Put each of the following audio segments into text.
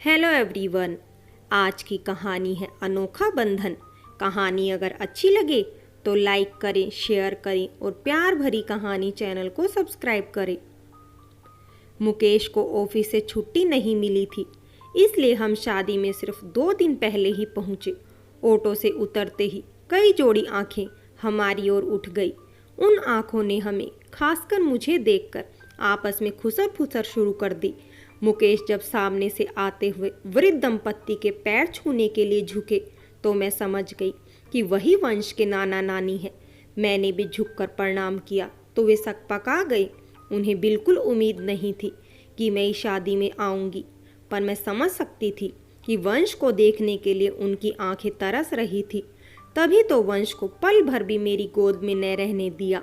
Hello everyone. आज की कहानी है अनोखा बंधन। कहानी अगर अच्छी लगे तो लाइक करें, शेयर करें और प्यार भरी कहानी चैनल को सब्सक्राइब करें। मुकेश को ऑफिस से छुट्टी नहीं मिली थी, इसलिए हम शादी में सिर्फ 2 दिन पहले ही पहुंचे। ऑटो से उतरते ही कई जोड़ी आंखें हमारी ओर उठ गई। उन आंखों ने हमें, खासकर मुझे देखकर आपस में खुसर फुसर शुरू कर दी। मुकेश जब सामने से आते हुए वृद्ध दंपत्ति के पैर छूने के लिए झुके तो मैं समझ गई कि वही वंश के नाना नानी है। मैंने भी झुककर प्रणाम किया तो वे सकपका गए। उन्हें बिल्कुल उम्मीद नहीं थी कि मैं इस शादी में आऊंगी, पर मैं समझ सकती थी कि वंश को देखने के लिए उनकी आंखें तरस रही थी। तभी तो वंश को पल भर भी मेरी गोद में न रहने दिया।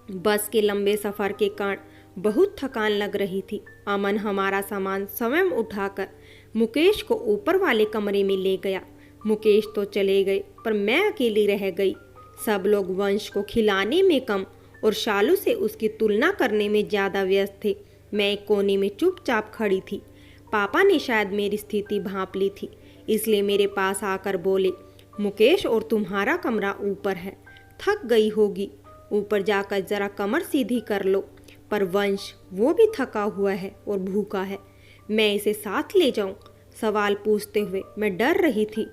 बस के लंबे सफ़र के कारण बहुत थकान लग रही थी। अमन हमारा सामान स्वयं उठाकर मुकेश को ऊपर वाले कमरे में ले गया। मुकेश तो चले गए, पर मैं अकेली रह गई। सब लोग वंश को खिलाने में कम और शालू से उसकी तुलना करने में ज़्यादा व्यस्त थे। मैं एक कोने में चुपचाप खड़ी थी। पापा ने शायद मेरी स्थिति भांप ली थी, इसलिए मेरे पास आकर बोले, मुकेश और तुम्हारा कमरा ऊपर है, थक गई होगी, ऊपर जाकर ज़रा कमर सीधी कर लो। पर वंश वो भी थका हुआ है और भूखा है, मैं इसे साथ ले जाऊं? सवाल पूछते हुए मैं डर रही थी।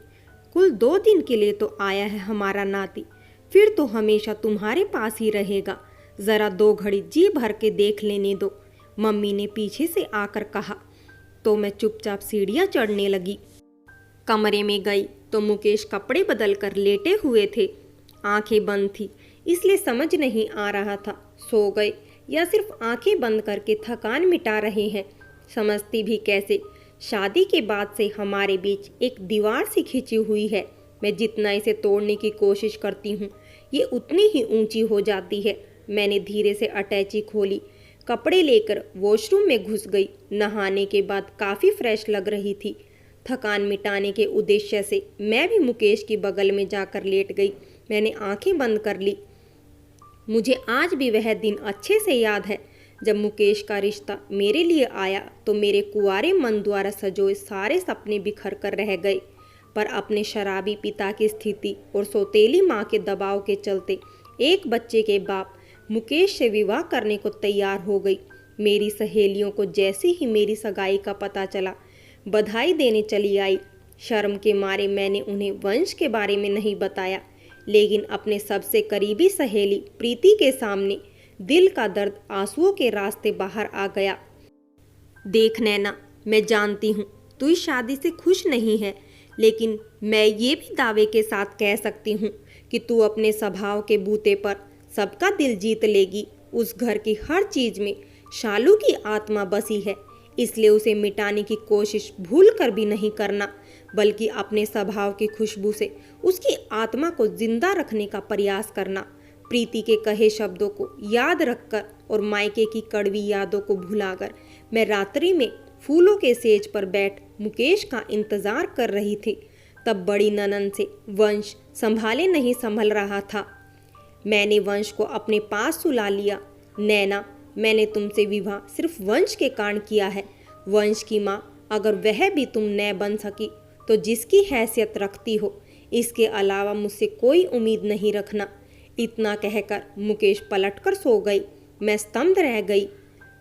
कुल 2 दिन के लिए तो आया है हमारा नाती, फिर तो हमेशा तुम्हारे पास ही रहेगा। ज़रा 2 घड़ी जी भर के देख लेने दो, मम्मी ने पीछे से आकर कहा। तो मैं चुपचाप सीढ़ियाँ चढ़ने लगी। कमरे में गई तो मुकेश कपड़े बदल कर लेटे हुए थे। आंखें बंद थी, इसलिए समझ नहीं आ रहा था सो गए या सिर्फ आंखें बंद करके थकान मिटा रहे हैं। समझती भी कैसे। शादी के बाद से हमारे बीच एक दीवार सी खिंची हुई है। मैं जितना इसे तोड़ने की कोशिश करती हूँ, ये उतनी ही ऊंची हो जाती है। मैंने धीरे से अटैची खोली, कपड़े लेकर वॉशरूम में घुस गई। नहाने के बाद काफ़ी फ्रेश लग रही थी। थकान मिटाने के उद्देश्य से मैं भी मुकेश की बगल में जाकर लेट गई। मैंने आंखें बंद कर ली। मुझे आज भी वह दिन अच्छे से याद है जब मुकेश का रिश्ता मेरे लिए आया तो मेरे कुंवारे मन द्वारा सजोए सारे सपने बिखर कर रह गए। पर अपने शराबी पिता की स्थिति और सौतेली माँ के दबाव के चलते एक बच्चे के बाप मुकेश से विवाह करने को तैयार हो गई। मेरी सहेलियों को जैसे ही मेरी सगाई का पता चला, बधाई देने चली आई। शर्म के मारे मैंने उन्हें वंश के बारे में नहीं बताया, लेकिन अपने सबसे करीबी सहेली प्रीति के सामने दिल का दर्द आंसुओं के रास्ते बाहर आ गया। देख नैना, मैं जानती हूँ तू इस शादी से खुश नहीं है, लेकिन मैं ये भी दावे के साथ कह सकती हूँ कि तू अपने स्वभाव के बूते पर सबका दिल जीत लेगी। उस घर की हर चीज़ में शालू की आत्मा बसी है, इसलिए उसे मिटाने की कोशिश भूल कर भी नहीं करना, बल्कि अपने स्वभाव की खुशबू से उसकी आत्मा को जिंदा रखने का प्रयास करना। प्रीति के कहे शब्दों को याद रखकर और मायके की कड़वी यादों को भुलाकर मैं रात्रि में फूलों के सेज पर बैठ मुकेश का इंतजार कर रही थी। तब बड़ी ननन से वंश संभाले नहीं संभल रहा था। मैंने वंश को अपने पास सुला लिया। नैना, मैंने तुमसे विवाह सिर्फ वंश के कारण किया है। वंश की माँ, अगर वह भी तुम न बन सकी तो जिसकी हैसियत रखती हो, इसके अलावा मुझसे कोई उम्मीद नहीं रखना। इतना कहकर मुकेश पलटकर सो गई। मैं स्तब्ध रह गई।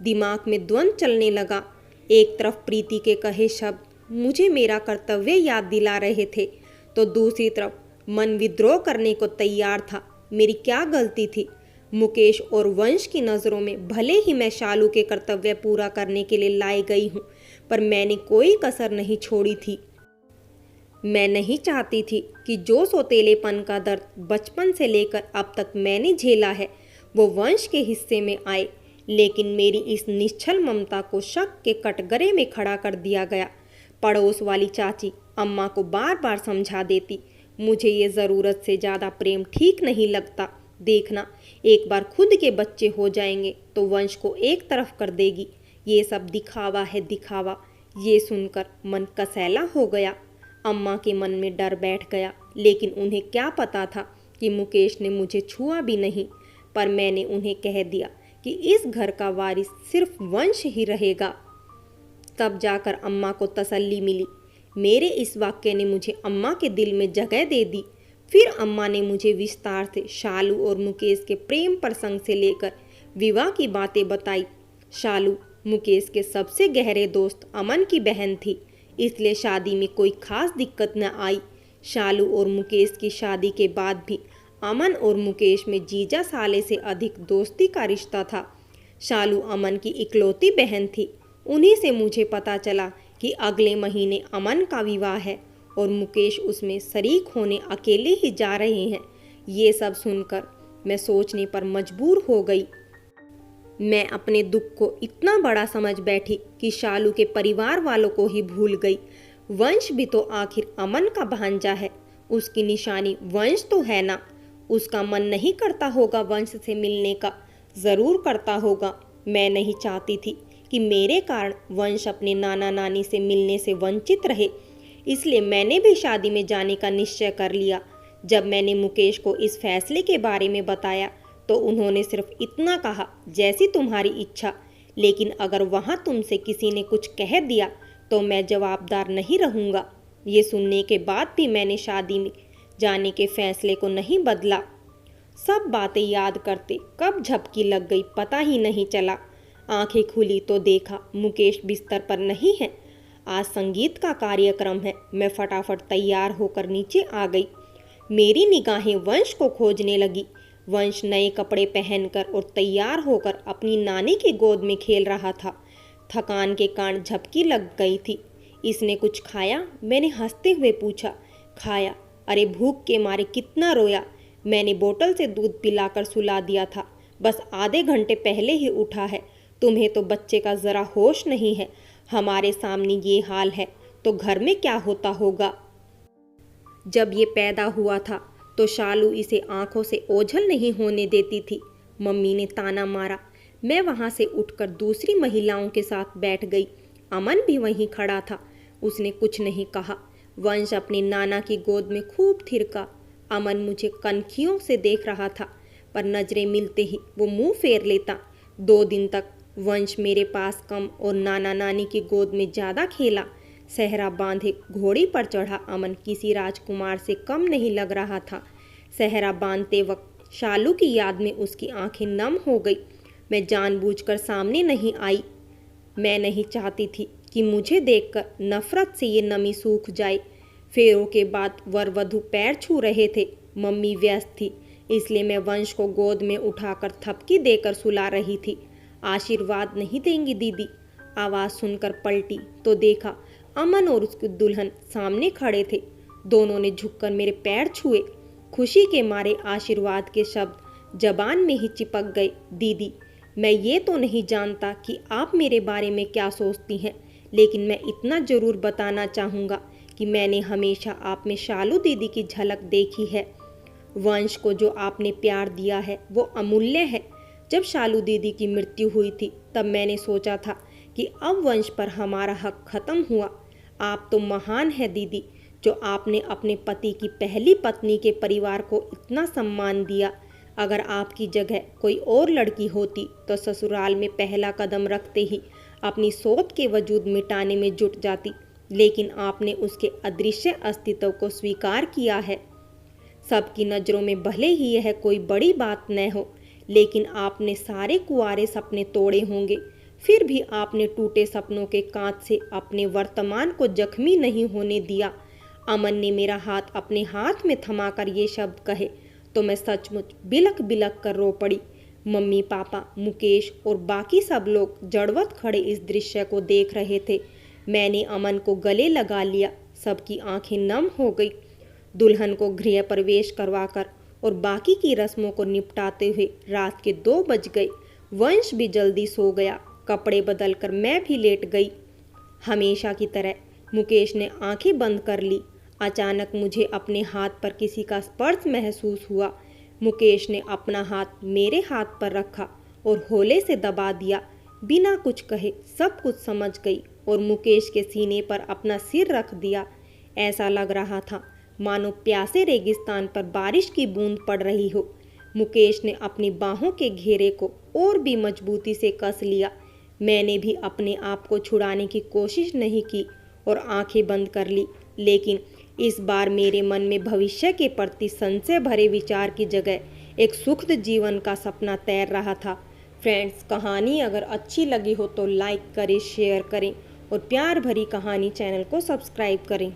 दिमाग में द्वंद्व चलने लगा। एक तरफ प्रीति के कहे शब्द मुझे मेरा कर्तव्य याद दिला रहे थे, तो दूसरी तरफ मन विद्रोह करने को तैयार था। मेरी क्या गलती थी? मुकेश और वंश की नज़रों में भले ही मैं शालू के कर्तव्य पूरा करने के लिए लाई गई हूँ, पर मैंने कोई कसर नहीं छोड़ी थी। मैं नहीं चाहती थी कि जो सौतेलेपन का दर्द बचपन से लेकर अब तक मैंने झेला है वो वंश के हिस्से में आए, लेकिन मेरी इस निश्चल ममता को शक के कटघरे में खड़ा कर दिया गया। पड़ोस वाली चाची अम्मा को बार बार समझा देती, मुझे ये ज़रूरत से ज़्यादा प्रेम ठीक नहीं लगता। देखना, एक बार खुद के बच्चे हो जाएंगे तो वंश को एक तरफ कर देगी। ये सब दिखावा है, दिखावा। ये सुनकर मन कसैला हो गया। अम्मा के मन में डर बैठ गया, लेकिन उन्हें क्या पता था कि मुकेश ने मुझे छुआ भी नहीं। पर मैंने उन्हें कह दिया कि इस घर का वारिस सिर्फ वंश ही रहेगा। तब जाकर अम्मा को तसल्ली मिली। मेरे इस वाक्य ने मुझे अम्मा के दिल में जगह दे दी। फिर अम्मा ने मुझे विस्तार से शालू और मुकेश के प्रेम प्रसंग से लेकर विवाह की बातें बताई। शालू मुकेश के सबसे गहरे दोस्त अमन की बहन थी, इसलिए शादी में कोई खास दिक्कत न आई। शालू और मुकेश की शादी के बाद भी अमन और मुकेश में जीजा साले से अधिक दोस्ती का रिश्ता था। शालू अमन की इकलौती बहन थी। उन्हीं से मुझे पता चला कि अगले महीने अमन का विवाह है और मुकेश उसमें शरीक होने अकेले ही जा रहे हैं। ये सब सुनकर मैं सोचने पर मजबूर हो गई। मैं अपने दुख को इतना बड़ा समझ बैठी कि शालू के परिवार वालों को ही भूल गई। वंश भी तो आखिर अमन का भांजा है, उसकी निशानी वंश तो है ना। उसका मन नहीं करता होगा वंश से मिलने का? ज़रूर करता होगा। मैं नहीं चाहती थी कि मेरे कारण वंश अपने नाना नानी से मिलने से वंचित रहे, इसलिए मैंने भी शादी में जाने का निश्चय कर लिया। जब मैंने मुकेश को इस फैसले के बारे में बताया तो उन्होंने सिर्फ इतना कहा, जैसी तुम्हारी इच्छा, लेकिन अगर वहाँ तुमसे किसी ने कुछ कह दिया तो मैं जवाबदार नहीं रहूँगा। ये सुनने के बाद भी मैंने शादी में जाने के फैसले को नहीं बदला। सब बातें याद करते कब झपकी लग गई पता ही नहीं चला। आंखें खुली तो देखा मुकेश बिस्तर पर नहीं है। आज संगीत का कार्यक्रम है। मैं फटाफट तैयार होकर नीचे आ गई। मेरी निगाहें वंश को खोजने लगी। वंश नए कपड़े पहनकर और तैयार होकर अपनी नानी की गोद में खेल रहा था। थकान के कारण झपकी लग गई थी। इसने कुछ खाया? मैंने हंसते हुए पूछा। खाया? अरे भूख के मारे कितना रोया। मैंने बोतल से दूध पिलाकर सुला दिया था, बस आधे घंटे पहले ही उठा है। तुम्हें तो बच्चे का ज़रा होश नहीं है। हमारे सामने ये हाल है तो घर में क्या होता होगा। जब ये पैदा हुआ था तो शालू इसे आंखों से ओझल नहीं होने देती थी। मम्मी ने ताना मारा। मैं वहाँ से उठकर दूसरी महिलाओं के साथ बैठ गई। अमन भी वहीं खड़ा था। उसने कुछ नहीं कहा। वंश अपने नाना की गोद में खूब थिरका। अमन मुझे कनखियों से देख रहा था, पर नजरें मिलते ही वो मुंह फेर लेता। 2 दिन तक वंश मेरे पास कम और नाना नानी की गोद में ज़्यादा खेला। सहरा बांधे घोड़ी पर चढ़ा अमन किसी राजकुमार से कम नहीं लग रहा था। सहरा बांधते वक्त शालू की याद में उसकी आंखें नम हो गई। मैं जानबूझकर सामने नहीं आई। मैं नहीं चाहती थी कि मुझे देखकर नफरत से ये नमी सूख जाए। फेरों के बाद वर वधू पैर छू रहे थे। मम्मी व्यस्त थी, इसलिए मैं वंश को गोद में उठाकर थपकी देकर सुला रही थी। आशीर्वाद नहीं देंगी दीदी? आवाज़ सुनकर पलटी तो देखा अमन और उसकी दुल्हन सामने खड़े थे। दोनों ने झुककर मेरे पैर छुए। खुशी के मारे आशीर्वाद के शब्द जबान में ही चिपक गए। दीदी, मैं ये तो नहीं जानता कि आप मेरे बारे में क्या सोचती हैं, लेकिन मैं इतना ज़रूर बताना चाहूँगा कि मैंने हमेशा आप में शालू दीदी की झलक देखी है। वंश को जो आपने प्यार दिया है वो अमूल्य है। जब शालू दीदी की मृत्यु हुई थी तब मैंने सोचा था कि अब वंश पर हमारा हक खत्म हुआ। आप तो महान है दीदी, जो आपने अपने पति की पहली पत्नी के परिवार को इतना सम्मान दिया। अगर आपकी जगह कोई और लड़की होती तो ससुराल में पहला कदम रखते ही अपनी सोच के वजूद मिटाने में जुट जाती, लेकिन आपने उसके अदृश्य अस्तित्व को स्वीकार किया है। सबकी नज़रों में भले ही यह कोई बड़ी बात न हो, लेकिन आपने सारे कुंवारे सपने तोड़े होंगे, फिर भी आपने टूटे सपनों के कांच से अपने वर्तमान को जख्मी नहीं होने दिया। अमन ने मेरा हाथ अपने हाथ में थमाकर ये शब्द कहे तो मैं सचमुच बिलक बिलक कर रो पड़ी। मम्मी, पापा, मुकेश और बाकी सब लोग जड़वत खड़े इस दृश्य को देख रहे थे। मैंने अमन को गले लगा लिया। सबकी आंखें नम हो गई। दुल्हन को गृह प्रवेश करवाकर और बाकी की रस्मों को निपटाते हुए रात के 2 बज गए। वंश भी जल्दी सो गया। कपड़े बदलकर मैं भी लेट गई। हमेशा की तरह मुकेश ने आंखें बंद कर ली। अचानक मुझे अपने हाथ पर किसी का स्पर्श महसूस हुआ। मुकेश ने अपना हाथ मेरे हाथ पर रखा और होले से दबा दिया। बिना कुछ कहे सब कुछ समझ गई और मुकेश के सीने पर अपना सिर रख दिया। ऐसा लग रहा था मानो प्यासे रेगिस्तान पर बारिश की बूंद पड़ रही हो। मुकेश ने अपनी बाहों के घेरे को और भी मजबूती से कस लिया। मैंने भी अपने आप को छुड़ाने की कोशिश नहीं की और आंखें बंद कर ली, लेकिन इस बार मेरे मन में भविष्य के प्रति संशय भरे विचार की जगह एक सुखद जीवन का सपना तैर रहा था। फ्रेंड्स, कहानी अगर अच्छी लगी हो तो लाइक करें, शेयर करें और प्यार भरी कहानी चैनल को सब्सक्राइब करें।